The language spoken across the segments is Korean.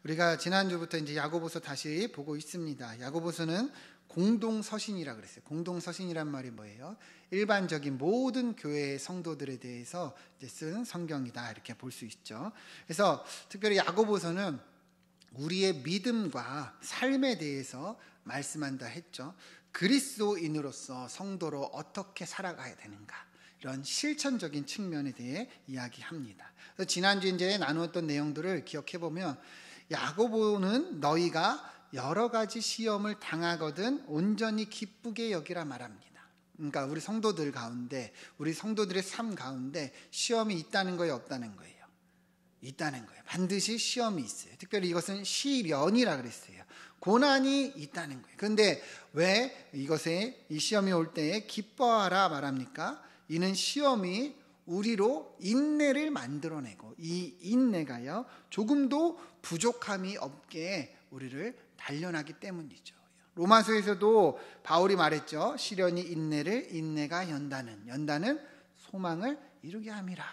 우리가 지난주부터 이제 야고보서 다시 보고 있습니다. 야고보서는 공동서신이라 그랬어요. 공동서신이란 말이 뭐예요? 일반적인 모든 교회의 성도들에 대해서 이제 쓴 성경이다, 이렇게 볼 수 있죠. 그래서 특별히 야고보서는 우리의 믿음과 삶에 대해서 말씀한다 했죠. 그리스도인으로서 성도로 어떻게 살아가야 되는가, 이런 실천적인 측면에 대해 이야기합니다. 그래서 지난주 이제 나누었던 내용들을 기억해 보면, 야고보는 너희가 여러 가지 시험을 당하거든 온전히 기쁘게 여기라 말합니다. 그러니까 우리 성도들 가운데, 우리 성도들의 삶 가운데 시험이 있다는 거예요, 없다는 거예요? 있다는 거예요. 반드시 시험이 있어요. 특별히 이것은 시련이라 그랬어요. 고난이 있다는 거예요. 그런데 왜 이것에, 이 시험이 올 때에 기뻐하라 말합니까? 이는 시험이 우리로 인내를 만들어내고, 이 인내가요 조금도 부족함이 없게 우리를 단련하기 때문이죠. 로마서에서도 바울이 말했죠. 시련이 인내를, 인내가 연단은 소망을 이루게 함이라.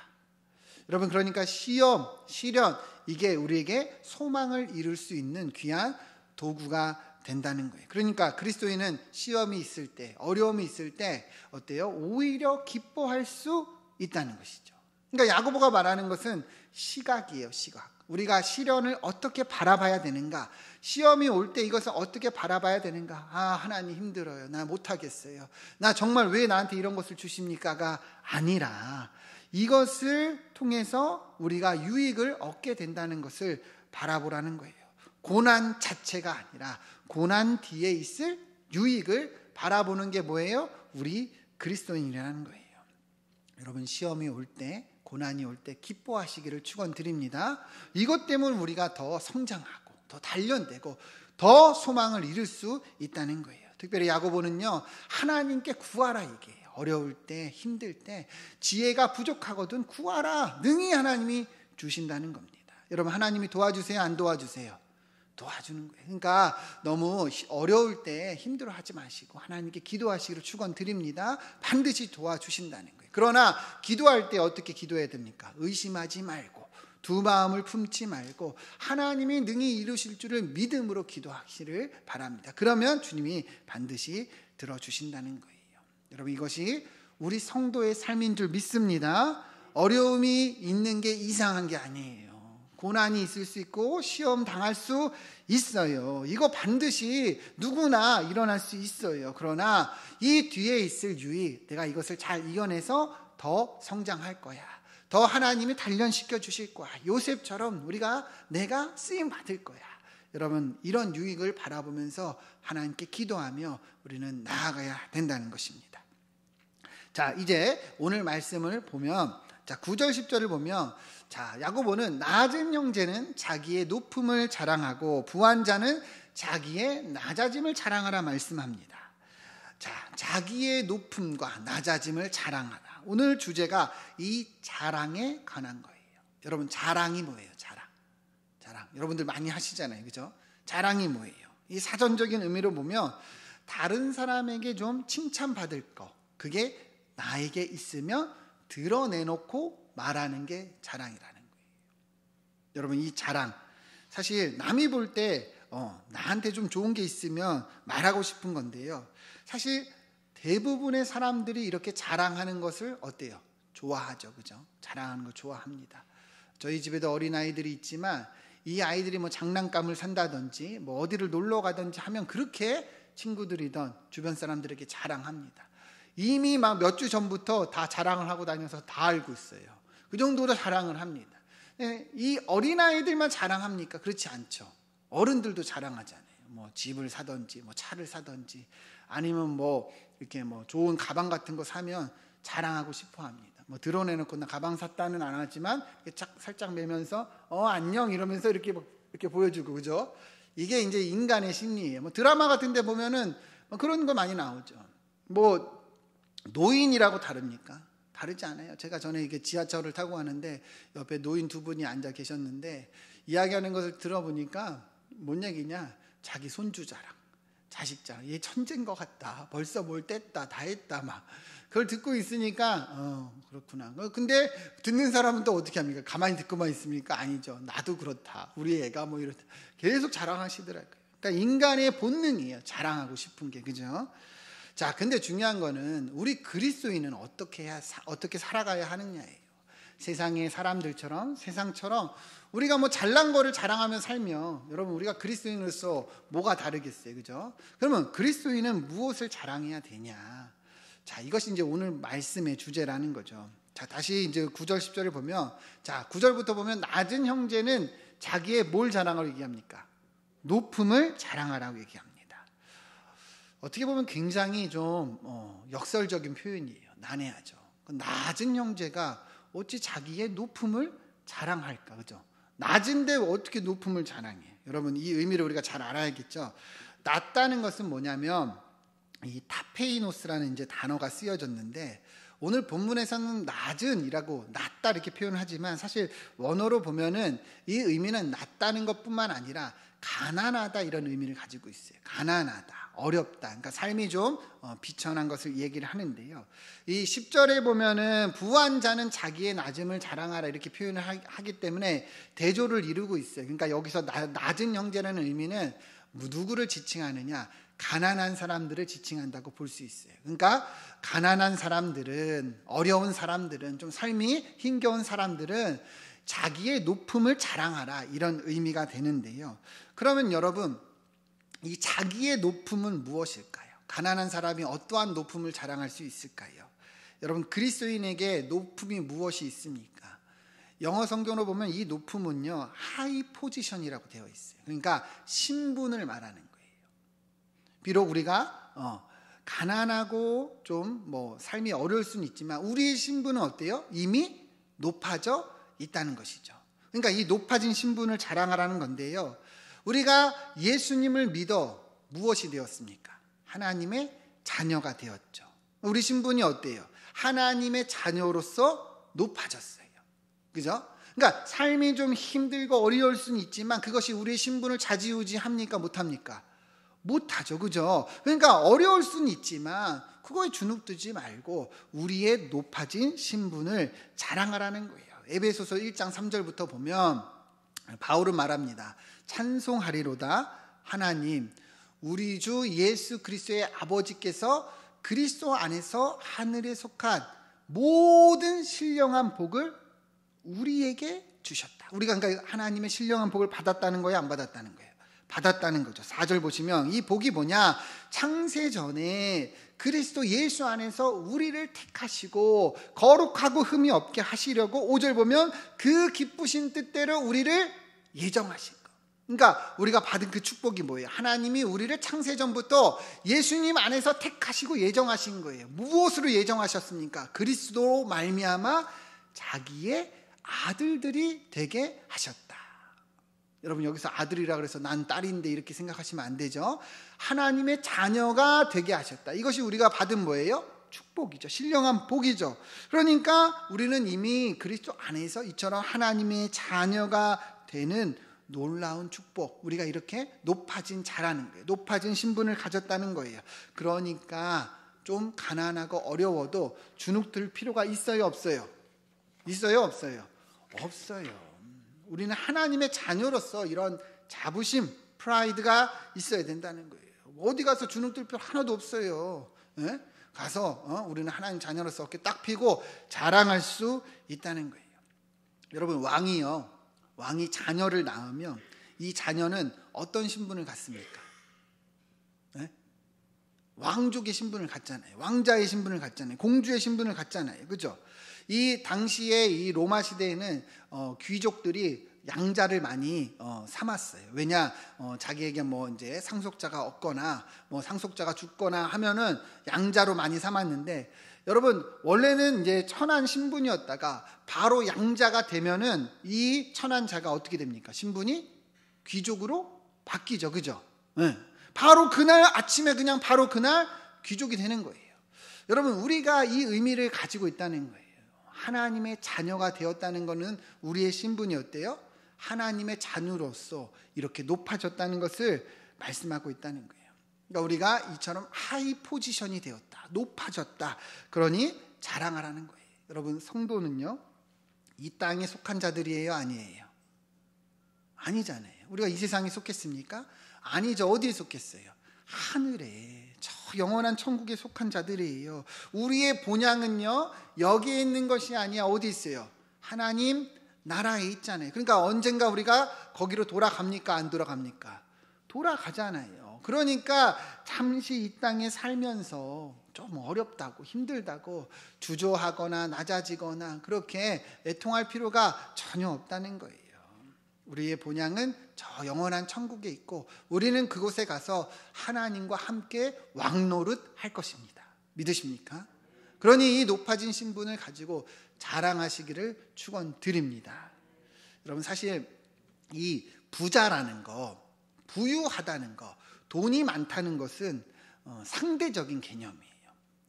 여러분, 그러니까 시험, 시련, 이게 우리에게 소망을 이룰 수 있는 귀한 도구가 된다는 거예요. 그러니까 그리스도인은 시험이 있을 때, 어려움이 있을 때 어때요? 오히려 기뻐할 수 있다는 것이죠. 그러니까 야고보가 말하는 것은 시각이에요, 시각. 우리가 시련을 어떻게 바라봐야 되는가, 시험이 올 때 이것을 어떻게 바라봐야 되는가. 하나님 힘들어요, 나 못하겠어요, 나 정말 왜 나한테 이런 것을 주십니까가 아니라, 이것을 통해서 우리가 유익을 얻게 된다는 것을 바라보라는 거예요. 고난 자체가 아니라 고난 뒤에 있을 유익을 바라보는 게 뭐예요? 우리 그리스도인이라는 거예요. 여러분, 시험이 올 때, 고난이 올 때 기뻐하시기를 축원드립니다. 이것 때문에 우리가 더 성장하고 더 단련되고 더 소망을 이룰 수 있다는 거예요. 특별히 야고보는요, 하나님께 구하라 얘기해요. 어려울 때, 힘들 때 지혜가 부족하거든 구하라. 능히 하나님이 주신다는 겁니다. 여러분, 하나님이 도와주세요, 안 도와주세요? 도와주는 거예요. 그러니까 너무 어려울 때 힘들어하지 마시고 하나님께 기도하시기를 축원드립니다. 반드시 도와주신다는 거예요. 그러나 기도할 때 어떻게 기도해야 됩니까? 의심하지 말고, 두 마음을 품지 말고 하나님이 능히 이루실 줄을 믿음으로 기도하시기를 바랍니다. 그러면 주님이 반드시 들어주신다는 거예요. 여러분, 이것이 우리 성도의 삶인 줄 믿습니다. 어려움이 있는 게 이상한 게 아니에요. 고난이 있을 수 있고 시험 당할 수 있어요. 이거 반드시 누구나 일어날 수 있어요. 그러나 이 뒤에 있을 유익, 내가 이것을 잘 이겨내서 더 성장할 거야, 더 하나님이 단련시켜 주실 거야, 요셉처럼 내가 쓰임 받을 거야. 여러분, 이런 유익을 바라보면서 하나님께 기도하며 우리는 나아가야 된다는 것입니다. 자, 이제 오늘 말씀을 보면, 자, 9절 10절을 보면, 자, 야고보는 낮은 형제는 자기의 높음을 자랑하고 부한 자는 자기의 낮아짐을 자랑하라 말씀합니다. 자, 자기의 높음과 낮아짐을 자랑하라. 오늘 주제가 이 자랑에 관한 거예요. 여러분, 자랑이 뭐예요? 자랑. 여러분들 많이 하시잖아요, 그죠? 자랑이 뭐예요? 이 사전적인 의미로 보면 다른 사람에게 좀 칭찬받을 거, 그게 나에게 있으면 드러내놓고 말하는 게 자랑이라는 거예요. 여러분, 이 자랑, 사실 남이 볼 때 나한테 좀 좋은 게 있으면 말하고 싶은 건데요, 사실 대부분의 사람들이 이렇게 자랑하는 것을 어때요? 좋아하죠, 그죠? 자랑하는 거 좋아합니다. 저희 집에도 어린아이들이 있지만 이 아이들이 뭐 장난감을 산다든지 뭐 어디를 놀러 가든지 하면 그렇게 친구들이든 주변 사람들에게 자랑합니다. 이미 막 몇 주 전부터 다 자랑을 하고 다녀서 다 알고 있어요. 그 정도로 자랑을 합니다. 이 어린아이들만 자랑합니까? 그렇지 않죠. 어른들도 자랑하잖아요. 뭐 집을 사든지 뭐 차를 사든지 아니면 뭐 이렇게 뭐 좋은 가방 같은 거 사면 자랑하고 싶어 합니다. 뭐 드러내놓고 나 가방 샀다는 안 하지만 살짝 매면서 안녕 이러면서 이렇게 보여주고, 그죠? 이게 이제 인간의 심리예요. 뭐 드라마 같은 데 보면은 뭐 그런 거 많이 나오죠. 뭐 노인이라고 다릅니까? 다르지 않아요. 제가 전에 이게 지하철을 타고 가는데 옆에 노인 두 분이 앉아 계셨는데 이야기하는 것을 들어보니까 뭔 얘기냐? 자기 손주 자랑, 자식 자랑. 얘 천재인 것 같다. 벌써 뭘 뗐다, 다 했다 막. 그걸 듣고 있으니까 그렇구나. 근데 듣는 사람은 또 어떻게 합니까? 가만히 듣고만 있습니까? 아니죠. 나도 그렇다. 우리 애가 뭐 이렇다. 계속 자랑하시더라고요. 그러니까 인간의 본능이에요. 자랑하고 싶은 게. 그죠? 자, 근데 중요한 거는 우리 그리스도인은 어떻게 살아가야 하느냐예요. 세상의 사람들처럼, 세상처럼 우리가 뭐 잘난 거를 자랑하며 살면, 여러분, 우리가 그리스도인으로서 뭐가 다르겠어요? 그죠? 그러면 그리스도인은 무엇을 자랑해야 되냐? 자, 이것이 이제 오늘 말씀의 주제라는 거죠. 자, 다시 이제 9절, 10절을 보면, 자, 9절부터 보면 낮은 형제는 자기의 뭘 자랑하라고 얘기합니까? 높음을 자랑하라고 얘기합니다. 어떻게 보면 굉장히 좀 역설적인 표현이에요. 난해하죠. 낮은 형제가 어찌 자기의 높음을 자랑할까? 그죠? 낮은데 어떻게 높음을 자랑해? 여러분, 이 의미를 우리가 잘 알아야겠죠? 낮다는 것은 뭐냐면, 이 타페이노스라는 이제 단어가 쓰여졌는데, 오늘 본문에서는 낮은이라고 낮다 이렇게 표현하지만 사실 원어로 보면은 이 의미는 낮다는 것뿐만 아니라 가난하다 이런 의미를 가지고 있어요. 가난하다, 어렵다. 그러니까 삶이 좀 비천한 것을 얘기를 하는데요. 이 10절에 보면은 부한 자는 자기의 낮음을 자랑하라 이렇게 표현을 하기 때문에 대조를 이루고 있어요. 그러니까 여기서 낮은 형제라는 의미는 누구를 지칭하느냐? 가난한 사람들을 지칭한다고 볼 수 있어요. 그러니까 가난한 사람들은, 어려운 사람들은, 좀 삶이 힘겨운 사람들은 자기의 높음을 자랑하라 이런 의미가 되는데요. 그러면 여러분, 이 자기의 높음은 무엇일까요? 가난한 사람이 어떠한 높음을 자랑할 수 있을까요? 여러분, 그리스도인에게 높음이 무엇이 있습니까? 영어 성경으로 보면 이 높음은요, 하이 포지션이라고 되어 있어요. 그러니까 신분을 말하는 거예요. 비록 우리가 가난하고 좀 뭐 삶이 어려울 수는 있지만 우리의 신분은 어때요? 이미 높아져 있다는 것이죠. 그러니까 이 높아진 신분을 자랑하라는 건데요. 우리가 예수님을 믿어 무엇이 되었습니까? 하나님의 자녀가 되었죠. 우리 신분이 어때요? 하나님의 자녀로서 높아졌어요. 그죠? 그러니까 삶이 좀 힘들고 어려울 수는 있지만 그것이 우리의 신분을 좌지우지합니까? 못합니까? 못하죠. 그죠? 그러니까 어려울 수는 있지만 그거에 주눅들지 말고 우리의 높아진 신분을 자랑하라는 거예요. 에베소서 1장 3절부터 보면 바울은 말합니다. 찬송하리로다 하나님 우리 주 예수 그리스도의 아버지께서 그리스도 안에서 하늘에 속한 모든 신령한 복을 우리에게 주셨다. 우리가 그러니까 하나님의 신령한 복을 받았다는 거예요? 안 받았다는 거예요? 받았다는 거죠. 4절 보시면 이 복이 뭐냐? 창세 전에 그리스도 예수 안에서 우리를 택하시고 거룩하고 흠이 없게 하시려고 5절 보면 그 기쁘신 뜻대로 우리를 예정하신 거. 그러니까 우리가 받은 그 축복이 뭐예요? 하나님이 우리를 창세 전부터 예수님 안에서 택하시고 예정하신 거예요. 무엇으로 예정하셨습니까? 그리스도로 말미암아 자기의 아들들이 되게 하셨다. 여러분 여기서 아들이라 그래서 난 딸인데 이렇게 생각하시면 안 되죠. 하나님의 자녀가 되게 하셨다. 이것이 우리가 받은 뭐예요? 축복이죠. 신령한 복이죠. 그러니까 우리는 이미 그리스도 안에서 이처럼 하나님의 자녀가 되는 놀라운 축복, 우리가 이렇게 높아진 자라는 거예요. 높아진 신분을 가졌다는 거예요. 그러니까 좀 가난하고 어려워도 주눅들 필요가 있어요, 없어요? 있어요, 없어요? 없어요. 우리는 하나님의 자녀로서 이런 자부심, 프라이드가 있어야 된다는 거예요. 어디 가서 주눅들 필요 하나도 없어요. 예? 가서 우리는 하나님 자녀로서 어깨 딱 펴고 자랑할 수 있다는 거예요. 여러분 왕이 자녀를 낳으면 이 자녀는 어떤 신분을 갖습니까? 예? 왕족의 신분을 갖잖아요. 왕자의 신분을 갖잖아요. 공주의 신분을 갖잖아요. 그죠? 이 당시에 이 로마 시대에는 귀족들이 양자를 많이 삼았어요. 왜냐? 자기에게 뭐 이제 상속자가 없거나 뭐 상속자가 죽거나 하면은 양자로 많이 삼았는데, 여러분 원래는 이제 천한 신분이었다가 바로 양자가 되면은 이 천한 자가 어떻게 됩니까? 신분이 귀족으로 바뀌죠. 그죠? 네. 바로 그날 아침에 그냥 바로 그날 귀족이 되는 거예요. 여러분 우리가 이 의미를 가지고 있다는 거예요. 하나님의 자녀가 되었다는 것은 우리의 신분이 어때요? 하나님의 자녀로서 이렇게 높아졌다는 것을 말씀하고 있다는 거예요. 그러니까 우리가 이처럼 하이 포지션이 되었다, 높아졌다. 그러니 자랑하라는 거예요. 여러분, 성도는요, 이 땅에 속한 자들이에요, 아니에요? 아니잖아요. 우리가 이 세상에 속했습니까? 아니죠. 어디에 속했어요? 하늘에, 저 영원한 천국에 속한 자들이에요. 우리의 본향은요, 여기에 있는 것이 아니야. 어디 있어요? 하나님 나라에 있잖아요. 그러니까 언젠가 우리가 거기로 돌아갑니까? 안 돌아갑니까? 돌아가잖아요. 그러니까 잠시 이 땅에 살면서 좀 어렵다고, 힘들다고 주저하거나 낮아지거나 그렇게 애통할 필요가 전혀 없다는 거예요. 우리의 본향은 저 영원한 천국에 있고 우리는 그곳에 가서 하나님과 함께 왕노릇 할 것입니다. 믿으십니까? 그러니 이 높아진 신분을 가지고 자랑하시기를 축원드립니다. 여러분, 사실 이 부자라는 거, 부유하다는 거, 돈이 많다는 것은 상대적인 개념이에요.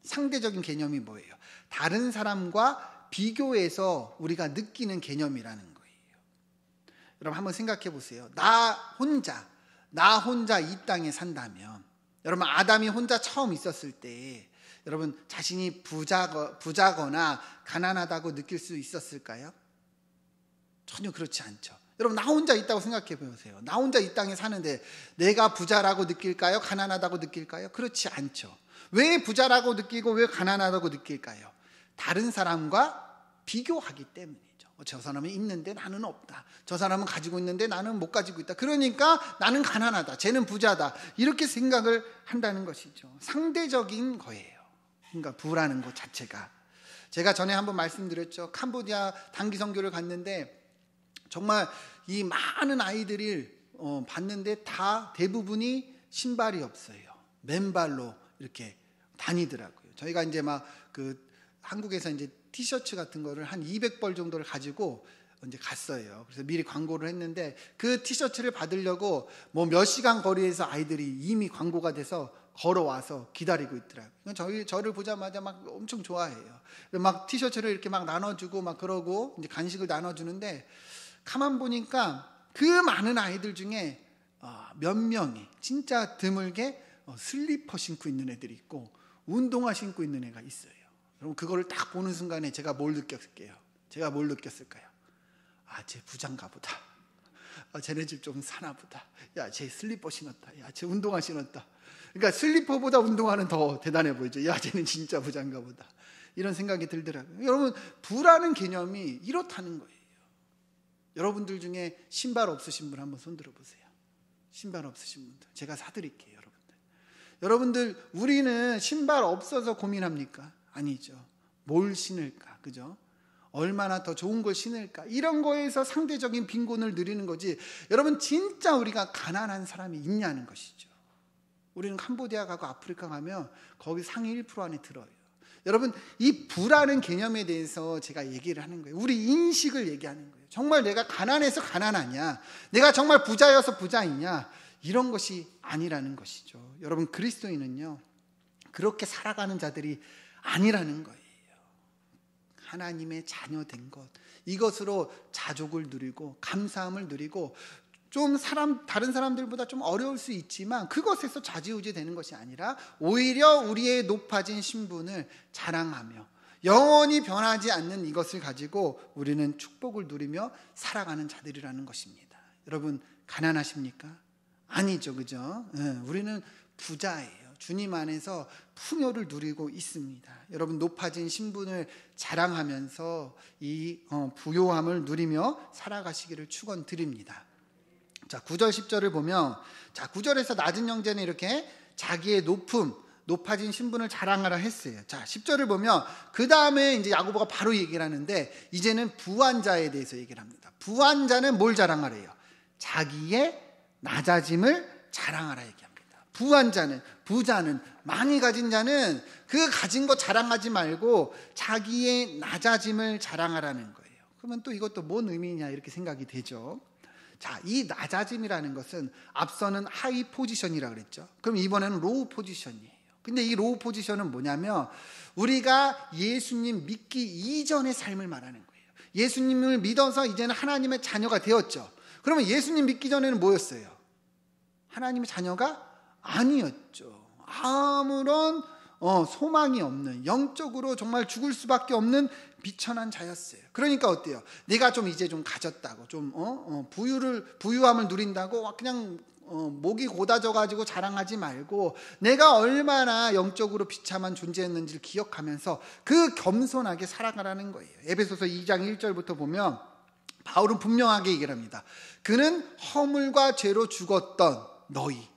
상대적인 개념이 뭐예요? 다른 사람과 비교해서 우리가 느끼는 개념이라는 거예요. 여러분, 한번 생각해 보세요. 나 혼자 이 땅에 산다면, 여러분, 아담이 혼자 처음 있었을 때 여러분 자신이 부자거나 가난하다고 느낄 수 있었을까요? 전혀 그렇지 않죠. 여러분, 나 혼자 있다고 생각해 보세요. 나 혼자 이 땅에 사는데 내가 부자라고 느낄까요? 가난하다고 느낄까요? 그렇지 않죠. 왜 부자라고 느끼고 왜 가난하다고 느낄까요? 다른 사람과 비교하기 때문이죠. 저 사람은 있는데 나는 없다. 저 사람은 가지고 있는데 나는 못 가지고 있다. 그러니까 나는 가난하다. 쟤는 부자다. 이렇게 생각을 한다는 것이죠. 상대적인 거예요. 그러니까 부라는 것 자체가. 제가 전에 한번 말씀드렸죠. 캄보디아 단기 선교를 갔는데 정말 이 많은 아이들이 봤는데 다 대부분이 신발이 없어요. 맨발로 이렇게 다니더라고요. 저희가 이제 막 그 한국에서 이제 티셔츠 같은 거를 한 200벌 정도를 가지고 이제 갔어요. 그래서 미리 광고를 했는데 그 티셔츠를 받으려고 뭐 몇 시간 거리에서 아이들이 이미 광고가 돼서 걸어와서 기다리고 있더라고요. 저를 보자마자 막 엄청 좋아해요. 막 티셔츠를 이렇게 막 나눠주고 막 그러고 이제 간식을 나눠주는데 가만 보니까 그 많은 아이들 중에 몇 명이 진짜 드물게 슬리퍼 신고 있는 애들이 있고 운동화 신고 있는 애가 있어요. 그럼 그거를 딱 보는 순간에 제가 뭘 느꼈을까요? 쟤 부자인가 보다. 쟤네 집 좀 사나 보다. 야, 쟤 슬리퍼 신었다. 야, 쟤 운동화 신었다. 그러니까 슬리퍼보다 운동화는 더 대단해 보이죠. 야, 쟤는 진짜 부자인가 보다. 이런 생각이 들더라고요. 여러분, 부라는 개념이 이렇다는 거예요. 여러분들 중에 신발 없으신 분 한번 손 들어보세요. 신발 없으신 분들 제가 사드릴게요. 여러분들 우리는 신발 없어서 고민합니까? 아니죠. 뭘 신을까? 그죠? 얼마나 더 좋은 걸 신을까? 이런 거에서 상대적인 빈곤을 누리는 거지. 여러분, 진짜 우리가 가난한 사람이 있냐는 것이죠. 우리는 캄보디아 가고 아프리카 가면 거기 상위 1% 안에 들어요. 여러분, 이 부라는 개념에 대해서 제가 얘기를 하는 거예요. 우리 인식을 얘기하는 거예요. 정말 내가 가난해서 가난하냐? 내가 정말 부자여서 부자이냐? 이런 것이 아니라는 것이죠. 여러분, 그리스도인은요, 그렇게 살아가는 자들이 아니라는 거예요. 하나님의 자녀된 것, 이것으로 자족을 누리고 감사함을 누리고 좀 다른 사람들보다 좀 어려울 수 있지만 그것에서 좌지우지 되는 것이 아니라 오히려 우리의 높아진 신분을 자랑하며 영원히 변하지 않는 이것을 가지고 우리는 축복을 누리며 살아가는 자들이라는 것입니다. 여러분, 가난하십니까? 아니죠, 그죠? 우리는 부자예요. 주님 안에서 풍요를 누리고 있습니다. 여러분, 높아진 신분을 자랑하면서 이 부요함을 누리며 살아가시기를 축원드립니다. 자, 9절 10절을 보면, 자, 9절에서 낮은 형제는 이렇게 자기의 높아진 신분을 자랑하라 했어요. 자, 10절을 보면 그 다음에 이제 야고보가 바로 얘기를 하는데 이제는 부한 자에 대해서 얘기를 합니다. 부한 자는 뭘 자랑하래요? 자기의 낮아짐을 자랑하라 얘기합니다. 부한 자는, 부자는, 많이 가진 자는 그 가진 거 자랑하지 말고 자기의 낮아짐을 자랑하라는 거예요. 그러면 또 이것도 뭔 의미냐 이렇게 생각이 되죠. 자, 이 낮아짐이라는 것은 앞서는 하이 포지션이라고 그랬죠. 그럼 이번에는 로우 포지션이에요. 근데 이 로우 포지션은 뭐냐면 우리가 예수님 믿기 이전의 삶을 말하는 거예요. 예수님을 믿어서 이제는 하나님의 자녀가 되었죠. 그러면 예수님 믿기 전에는 뭐였어요? 하나님의 자녀가 아니었죠. 아무런 소망이 없는, 영적으로 정말 죽을 수밖에 없는 비천한 자였어요. 그러니까 어때요? 내가 좀 이제 좀 가졌다고, 좀 부유함을 누린다고 그냥 목이 고다져 가지고 자랑하지 말고, 내가 얼마나 영적으로 비참한 존재였는지를 기억하면서 그 겸손하게 살아가라는 거예요. 에베소서 2장 1절부터 보면 바울은 분명하게 얘기를 합니다. 그는 허물과 죄로 죽었던 너희,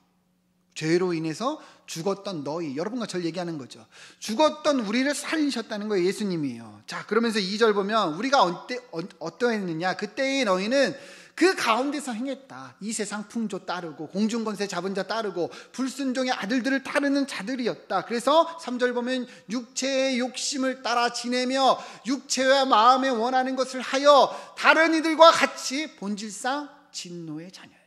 죄로 인해서 죽었던 너희, 여러분과 저를 얘기하는 거죠. 죽었던 우리를 살리셨다는 거예요. 예수님이에요. 자, 그러면서 2절 보면 우리가 어떠했느냐, 그때의 너희는 그 가운데서 행했다. 이 세상 풍조 따르고 공중권세 잡은 자 따르고 불순종의 아들들을 따르는 자들이었다. 그래서 3절 보면 육체의 욕심을 따라 지내며 육체와 마음에 원하는 것을 하여 다른 이들과 같이 본질상 진노의 자녀였다.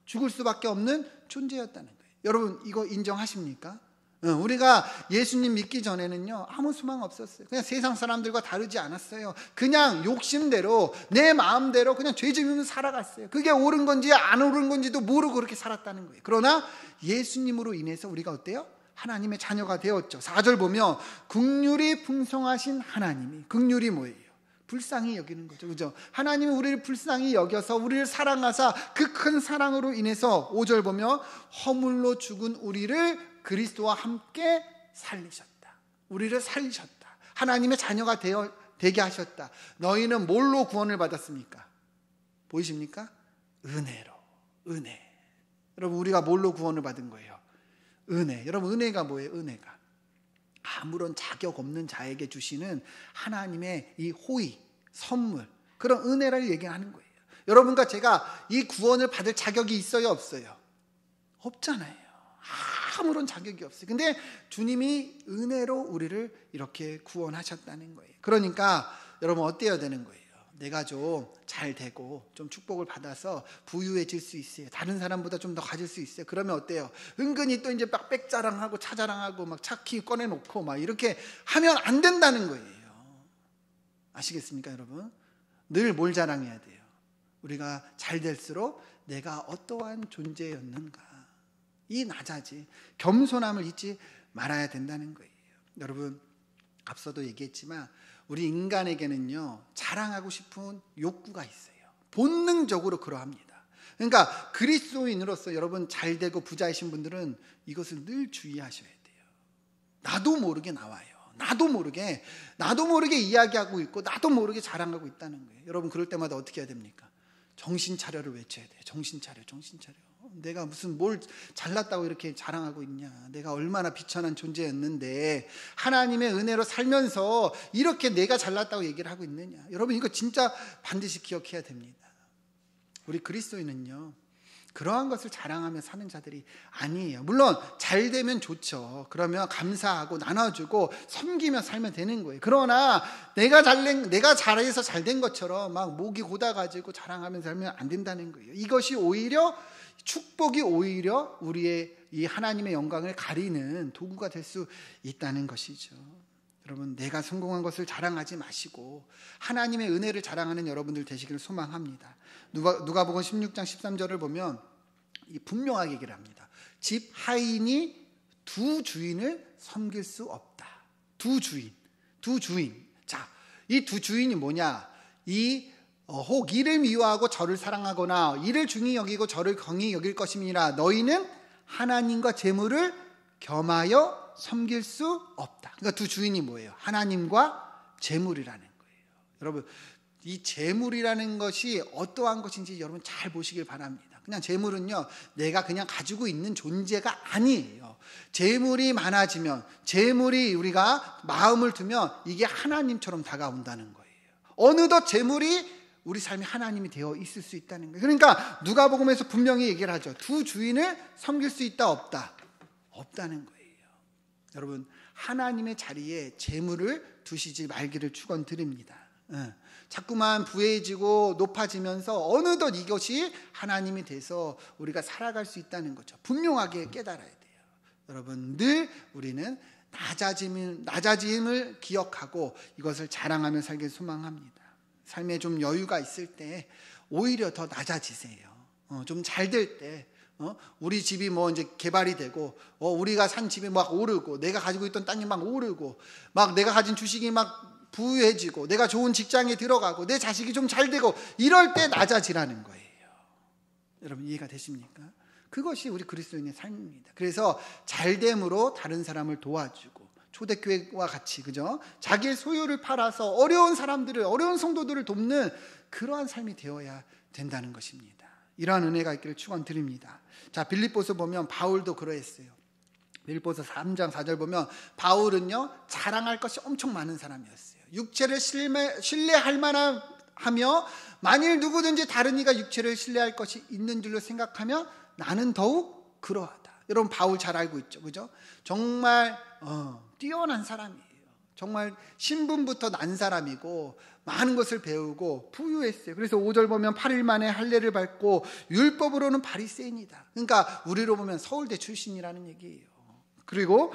죽을 수밖에 없는 존재였다는 거예요. 여러분, 이거 인정하십니까? 우리가 예수님 믿기 전에는요, 아무 소망 없었어요. 그냥 세상 사람들과 다르지 않았어요. 그냥 욕심대로, 내 마음대로 그냥 죄 지으면서 살아갔어요. 그게 옳은 건지 안 옳은 건지도 모르고 그렇게 살았다는 거예요. 그러나 예수님으로 인해서 우리가 어때요? 하나님의 자녀가 되었죠. 4절 보면 긍휼이 풍성하신 하나님이, 긍휼이 뭐예요? 불쌍히 여기는 거죠. 그죠? 하나님이 우리를 불쌍히 여겨서 우리를 사랑하사 그 큰 사랑으로 인해서 5절 보면 허물로 죽은 우리를 그리스도와 함께 살리셨다. 우리를 살리셨다. 하나님의 자녀가 되게 하셨다. 너희는 뭘로 구원을 받았습니까? 보이십니까? 은혜로. 은혜. 여러분, 우리가 뭘로 구원을 받은 거예요? 은혜. 여러분, 은혜가 뭐예요? 은혜가 아무런 자격 없는 자에게 주시는 하나님의 이 호의, 선물, 그런 은혜를 얘기하는 거예요. 여러분과 제가 이 구원을 받을 자격이 있어요, 없어요? 없잖아요. 아무런 자격이 없어요. 근데 주님이 은혜로 우리를 이렇게 구원하셨다는 거예요. 그러니까 여러분, 어때야 되는 거예요? 내가 좀 잘 되고 좀 축복을 받아서 부유해질 수 있어요. 다른 사람보다 좀 더 가질 수 있어요. 그러면 어때요? 은근히 또 이제 막 빽자랑하고 차자랑하고 막 차키 꺼내놓고 막 이렇게 하면 안 된다는 거예요. 아시겠습니까, 여러분? 늘 뭘 자랑해야 돼요? 우리가 잘 될수록 내가 어떠한 존재였는가, 이 낮아지, 겸손함을 잊지 말아야 된다는 거예요. 여러분, 앞서도 얘기했지만 우리 인간에게는요, 자랑하고 싶은 욕구가 있어요. 본능적으로 그러합니다. 그러니까 그리스도인으로서 여러분 잘 되고 부자이신 분들은 이것을 늘 주의하셔야 돼요. 나도 모르게 나와요. 나도 모르게 이야기하고 있고 나도 모르게 자랑하고 있다는 거예요. 여러분, 그럴 때마다 어떻게 해야 됩니까? 정신 차려를 외쳐야 돼요. 정신 차려, 정신 차려. 내가 무슨 뭘 잘났다고 이렇게 자랑하고 있냐. 내가 얼마나 비천한 존재였는데 하나님의 은혜로 살면서 이렇게 내가 잘났다고 얘기를 하고 있느냐. 여러분, 이거 진짜 반드시 기억해야 됩니다. 우리 그리스도인은요, 그러한 것을 자랑하며 사는 자들이 아니에요. 물론 잘 되면 좋죠. 그러면 감사하고 나눠주고 섬기며 살면 되는 거예요. 그러나 내가 잘해서 잘된 것처럼 막 목이 고다가지고 자랑하면서 살면 안 된다는 거예요. 이것이 오히려, 축복이 오히려 우리의 이 하나님의 영광을 가리는 도구가 될 수 있다는 것이죠. 여러분, 내가 성공한 것을 자랑하지 마시고 하나님의 은혜를 자랑하는 여러분들 되시기를 소망합니다. 누가복음 16장 13절을 보면 분명하게 얘기를 합니다. 집 하인이 두 주인을 섬길 수 없다. 두 주인. 자, 이 두 주인이 뭐냐? 혹 이를 미워하고 저를 사랑하거나 이를 중히 여기고 저를 경히 여길 것임이라 너희는 하나님과 재물을 겸하여 섬길 수 없다. 그러니까 두 주인이 뭐예요? 하나님과 재물이라는 거예요. 여러분, 이 재물이라는 것이 어떠한 것인지 여러분 잘 보시길 바랍니다. 그냥 재물은요, 내가 그냥 가지고 있는 존재가 아니에요. 재물이 많아지면, 재물이 우리가 마음을 두면 이게 하나님처럼 다가온다는 거예요. 어느덧 재물이 우리 삶에 하나님이 되어 있을 수 있다는 거예요. 그러니까 누가복음에서 분명히 얘기를 하죠. 두 주인을 섬길 수 있다, 없다? 없다는 거예요. 여러분, 하나님의 자리에 재물을 두시지 말기를 축원드립니다. 자꾸만 부해지고 높아지면서 어느덧 이것이 하나님이 돼서 우리가 살아갈 수 있다는 거죠. 분명하게 깨달아야 돼요. 여러분, 늘 우리는 낮아짐을 기억하고 이것을 자랑하며 살길 소망합니다. 삶에 좀 여유가 있을 때 오히려 더 낮아지세요. 좀 잘 될 때 우리 집이 뭐 이제 개발이 되고, 우리가 산 집이 막 오르고, 내가 가지고 있던 땅이 막 오르고, 막 내가 가진 주식이 막 부유해지고, 내가 좋은 직장에 들어가고, 내 자식이 좀 잘 되고, 이럴 때 낮아지라는 거예요. 여러분 이해가 되십니까? 그것이 우리 그리스도인의 삶입니다. 그래서 잘됨으로 다른 사람을 도와주고, 초대교회와 같이, 그죠? 자기의 소유를 팔아서 어려운 사람들을, 어려운 성도들을 돕는 그러한 삶이 되어야 된다는 것입니다. 이러한 은혜가 있기를 축원드립니다. 자, 빌립보서 보면 바울도 그러했어요. 빌립보서 3장 4절 보면 바울은요, 자랑할 것이 엄청 많은 사람이었어요. 육체를 신뢰할 만한 하며, 만일 누구든지 다른 이가 육체를 신뢰할 것이 있는 줄로 생각하면 나는 더욱 그러하다. 여러분 바울 잘 알고 있죠, 그죠? 정말 뛰어난 사람이에요. 정말 신분부터 난 사람이고 많은 것을 배우고 부유했어요. 그래서 5절 보면 8일 만에 할례를 받고 율법으로는 바리새인이다. 그러니까 우리로 보면 서울대 출신이라는 얘기예요. 그리고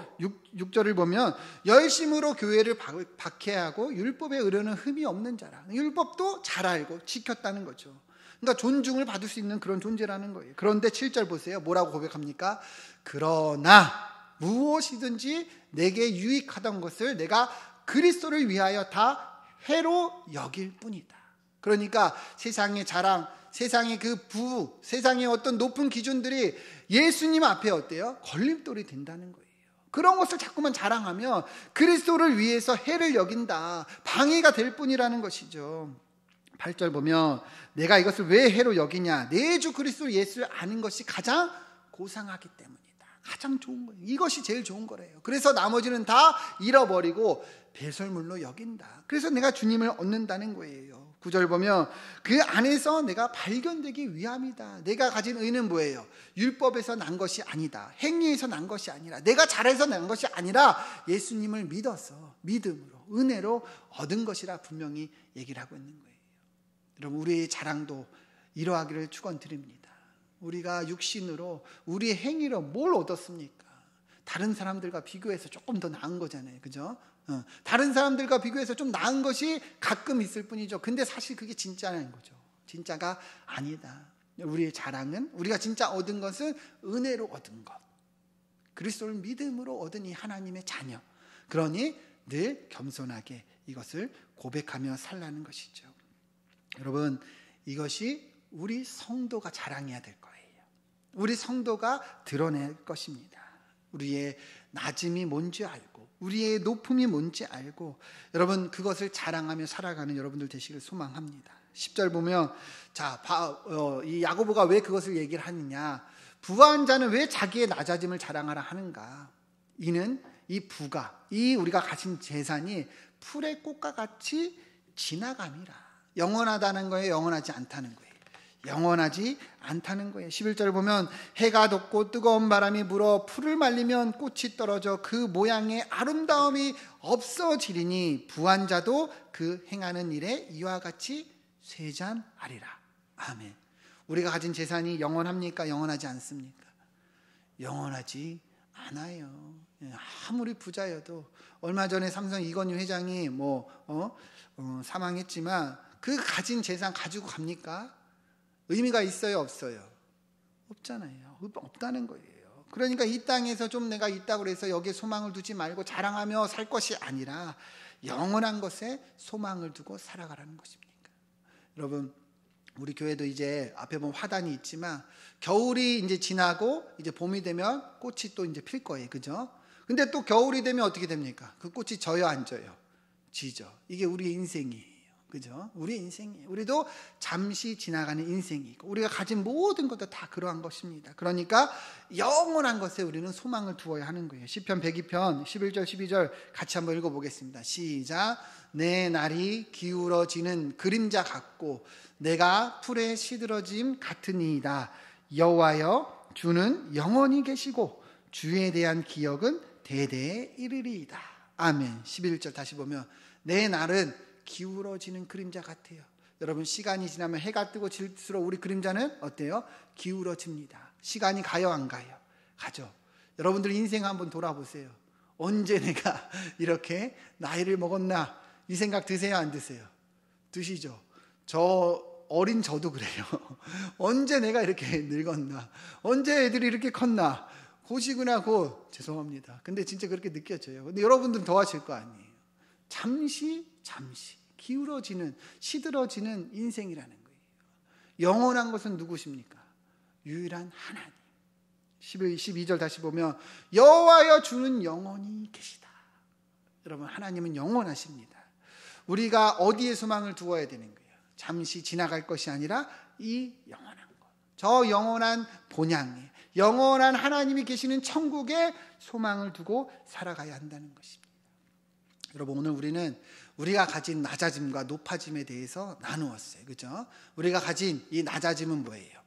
6절을 보면 열심으로 교회를 박해하고 율법에 의뢰는 흠이 없는 자라. 율법도 잘 알고 지켰다는 거죠. 그러니까 존중을 받을 수 있는 그런 존재라는 거예요. 그런데 7절 보세요. 뭐라고 고백합니까? 그러나 무엇이든지 내게 유익하던 것을 내가 그리스도를 위하여 다 해로 여길 뿐이다. 그러니까 세상의 자랑, 세상의 그 부, 세상의 어떤 높은 기준들이 예수님 앞에 어때요? 걸림돌이 된다는 거예요. 그런 것을 자꾸만 자랑하면 그리스도를 위해서 해를 여긴다, 방해가 될 뿐이라는 것이죠. 8절 보면 내가 이것을 왜 해로 여기냐, 내 주 그리스도 예수를 아는 것이 가장 고상하기 때문이다. 가장 좋은 거예요. 이것이 제일 좋은 거래요. 그래서 나머지는 다 잃어버리고 배설물로 여긴다. 그래서 내가 주님을 얻는다는 거예요. 9절 보면 그 안에서 내가 발견되기 위함이다. 내가 가진 의는 뭐예요? 율법에서 난 것이 아니다. 행위에서 난 것이 아니라, 내가 잘해서 난 것이 아니라 예수님을 믿어서 믿음으로 은혜로 얻은 것이라 분명히 얘기를 하고 있는 거예요. 여러분 우리의 자랑도 이러하기를 축원드립니다. 우리가 육신으로 우리의 행위로 뭘 얻었습니까? 다른 사람들과 비교해서 조금 더 나은 거잖아요, 그죠? 다른 사람들과 비교해서 좀 나은 것이 가끔 있을 뿐이죠. 근데 사실 그게 진짜라는 거죠. 진짜가 아니다. 우리의 자랑은, 우리가 진짜 얻은 것은 은혜로 얻은 것, 그리스도를 믿음으로 얻은 이 하나님의 자녀. 그러니 늘 겸손하게 이것을 고백하며 살라는 것이죠. 여러분 이것이 우리 성도가 자랑해야 될 거예요. 우리 성도가 드러낼 것입니다. 우리의 낮음이 뭔지 알고, 우리의 높음이 뭔지 알고, 여러분 그것을 자랑하며 살아가는 여러분들 되시길 소망합니다. 10절 보면 이 야고보가 왜 그것을 얘기를 하느냐, 부한 자는 왜 자기의 낮아짐을 자랑하라 하는가. 이는 이 부가, 이 우리가 가진 재산이 풀의 꽃과 같이 지나감이라. 영원하다는 거예요? 영원하지 않다는 거예요? 영원하지 않다는 거예요. 11절 보면 해가 돋고 뜨거운 바람이 불어 풀을 말리면 꽃이 떨어져 그 모양의 아름다움이 없어지리니 부한 자도 그 행하는 일에 이와 같이 쇠잔하리라. 아멘. 우리가 가진 재산이 영원합니까? 영원하지 않습니까? 영원하지 않아요. 아무리 부자여도, 얼마 전에 삼성 이건희 회장이 사망했지만 그 가진 재산 가지고 갑니까? 의미가 있어요, 없어요? 없잖아요. 없다는 거예요. 그러니까 이 땅에서 좀 내가 있다고 해서 여기에 소망을 두지 말고 자랑하며 살 것이 아니라 영원한 것에 소망을 두고 살아가라는 것입니다. 여러분 우리 교회도 이제 앞에 보면 화단이 있지만 겨울이 이제 지나고 이제 봄이 되면 꽃이 또 이제 필 거예요, 그죠? 근데 또 겨울이 되면 어떻게 됩니까? 그 꽃이 져요, 안 져요? 지죠. 이게 우리의 인생이에요. 그죠? 우리 인생이에요. 우리도 잠시 지나가는 인생이고, 우리가 가진 모든 것도 다 그러한 것입니다. 그러니까 영원한 것에 우리는 소망을 두어야 하는 거예요. 시편 102편 11절 12절 같이 한번 읽어보겠습니다. 시작. 내 날이 기울어지는 그림자 같고 내가 풀에 시들어짐 같으니이다. 여호와여 주는 영원히 계시고 주에 대한 기억은 대대에 이르리이다. 아멘. 11절 다시 보면 내 날은 기울어지는 그림자 같아요. 여러분 시간이 지나면 해가 뜨고 질수록 우리 그림자는 어때요? 기울어집니다. 시간이 가요, 안 가요? 가죠. 여러분들 인생 한번 돌아보세요. 언제 내가 이렇게 나이를 먹었나, 이 생각 드세요, 안 드세요? 드시죠. 저 어린 저도 그래요. 언제 내가 이렇게 늙었나? 언제 애들이 이렇게 컸나? 고시구나 고 죄송합니다. 근데 진짜 그렇게 느껴져요. 근데 여러분들은 더 하실 거 아니에요. 잠시 기울어지는 시들어지는 인생이라는 거예요. 영원한 것은 누구십니까? 유일한 하나님. 12절 다시 보면 여호와여 주는 영원히 계시다. 여러분, 하나님은 영원하십니다. 우리가 어디에 소망을 두어야 되는 거예요? 잠시 지나갈 것이 아니라 이 영원한 것, 저 영원한 본향에, 영원한 하나님이 계시는 천국에 소망을 두고 살아가야 한다는 것입니다. 여러분, 오늘 우리는 우리가 가진 낮아짐과 높아짐에 대해서 나누었어요. 그렇죠? 우리가 가진 이 낮아짐은 뭐예요?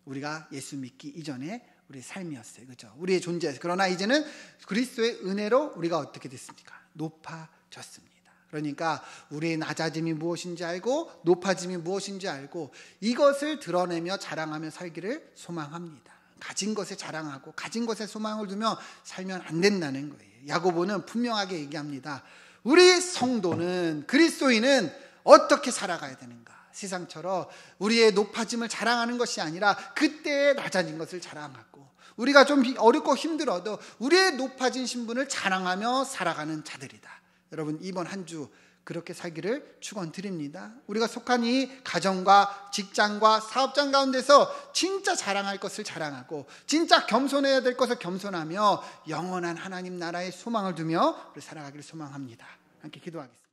우리가 예수 믿기 이전에 우리의 삶이었어요. 그렇죠? 우리의 존재였어요. 그러나 이제는 그리스도의 은혜로 우리가 어떻게 됐습니까? 높아졌습니다. 그러니까 우리의 낮아짐이 무엇인지 알고 높아짐이 무엇인지 알고 이것을 드러내며 자랑하며 살기를 소망합니다. 가진 것에 자랑하고 가진 것에 소망을 두며 살면 안 된다는 거예요. 야고보는 분명하게 얘기합니다. 우리 성도는, 그리스도인은 어떻게 살아가야 되는가? 세상처럼 우리의 높아짐을 자랑하는 것이 아니라 그때의 낮아진 것을 자랑하고, 우리가 좀 어렵고 힘들어도 우리의 높아진 신분을 자랑하며 살아가는 자들이다. 여러분, 이번 한 주 그렇게 살기를 축원드립니다. 우리가 속한 이 가정과 직장과 사업장 가운데서 진짜 자랑할 것을 자랑하고 진짜 겸손해야 될 것을 겸손하며 영원한 하나님 나라의 소망을 두며 우리 살아가기를 소망합니다. 함께 기도하겠습니다.